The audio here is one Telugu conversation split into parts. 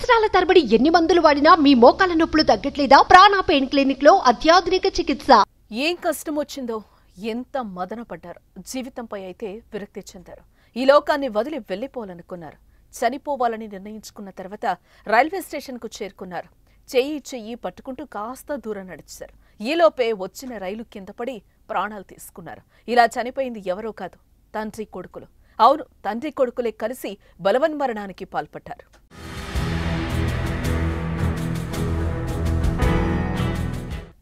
సంవత్సరాల తరబడి ఎన్ని మందులు వాడినా మీ మోకాల నొప్పులు తగ్గట్లేదా? ప్రాణ పెయిన్ క్లినిక్ లో అత్యాధునిక చికిత్స. ఏం కష్టం వచ్చిందో, ఎంత మదన పడ్డారు. జీవితంపై అయితే విరక్తి చెందారు. ఈ లోకాన్ని వదిలి వెళ్లిపోవాలనుకున్నారు. చనిపోవాలని నిర్ణయించుకున్న తర్వాత రైల్వే స్టేషన్ కు చేరుకున్నారు. చెయ్యి పట్టుకుంటూ కాస్త దూరం నడిచారు. ఈలోపే వచ్చిన రైలు కింద పడి ప్రాణాలు తీసుకున్నారు. ఇలా చనిపోయింది ఎవరో కాదు, తండ్రి కొడుకులు. అవును, తండ్రి కొడుకులే కలిసి బలవన్మరణానికి పాల్పడ్డారు.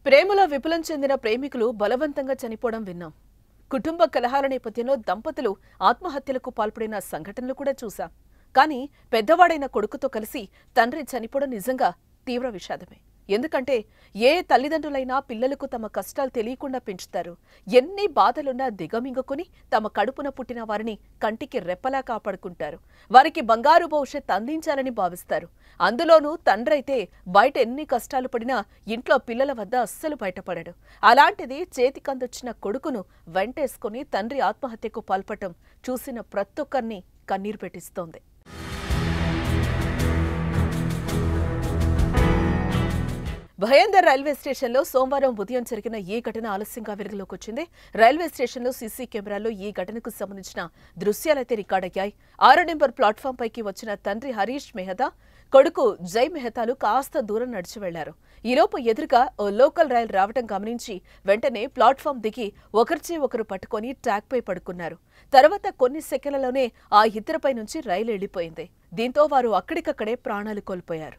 ప్రేమలో విపులం చెందిన ప్రేమికులు బలవంతంగా చనిపోవడం విన్నాం. కుటుంబ కలహాల నేపథ్యంలో దంపతులు ఆత్మహత్యలకు పాల్పడిన సంఘటనలు కూడా చూశాం. కానీ పెద్దవాడైన కొడుకుతో కలిసి తండ్రి చనిపోవడం నిజంగా తీవ్ర విషాదమే. ఎందుకంటే ఏ తల్లిదండ్రులైనా పిల్లలకు తమ కష్టాలు తెలియకుండా పెంచుతారు. ఎన్ని బాధలున్నా దిగమింగుకుని తమ కడుపున పుట్టిన వారిని కంటికి రెప్పలా కాపాడుకుంటారు. వారికి బంగారు భవిష్యత్ అందించాలని భావిస్తారు. అందులోనూ తండ్రైతే బయట ఎన్ని కష్టాలు పడినా ఇంట్లో పిల్లల వద్ద అస్సలు బయటపడడు. అలాంటిది చేతికందొచ్చిన కొడుకును వెంటేసుకుని తండ్రి ఆత్మహత్యకు పాల్పడటం చూసిన ప్రతొక్కరిని కన్నీరు పెట్టిస్తోంది. భయందర్ రైల్వే స్టేషన్లో సోమవారం ఉదయం జరిగిన ఈ ఘటన ఆలస్యంగా వెలుగులోకి వచ్చింది. రైల్వే స్టేషన్లో సీసీ కెమెరాల్లో ఈ ఘటనకు సంబంధించిన దృశ్యాలైతే రికార్డయ్యాయి. 6 నెంబర్ ప్లాట్ఫామ్ పైకి వచ్చిన తండ్రి హరీష్ మెహతా, కొడుకు జై మెహతాలు కాస్త దూరం నడిచి వెళ్లారు. ఈలోపు ఎదురుగా ఓ లోకల్ రైలు రావటం గమనించి వెంటనే ప్లాట్ఫామ్ దిగి ఒకరిచే ఒకరు పట్టుకుని ట్రాక్పై పడుకున్నారు. తర్వాత కొన్ని సెకన్లలోనే ఆ ఇద్దరిపై నుంచి రైలు వెళ్లిపోయింది. దీంతో వారు అక్కడికక్కడే ప్రాణాలు కోల్పోయారు.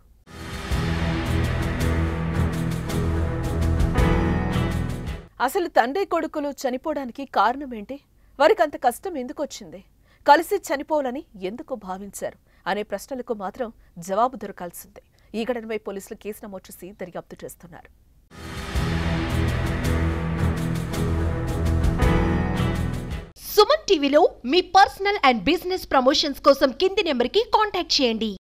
అసలు తండ్రి కొడుకులు చనిపోవడానికి కారణమేంటి? వారికి అంత కష్టం ఎందుకు వచ్చింది? కలిసి చనిపోవాలని ఎందుకు భావించారు అనే ప్రశ్నలకు మాత్రం జవాబు దొరకాల్సిందే. ఈ ఘటనపై పోలీసులు కేసు నమోదు చేసి దర్యాప్తు చేస్తున్నారు. సుమన్ టీవీలో మీ పర్సనల్ అండ్ బిజినెస్ ప్రమోషన్స్ కోసం కింది నెంబర్కి కాంటాక్ట్ చేయండి.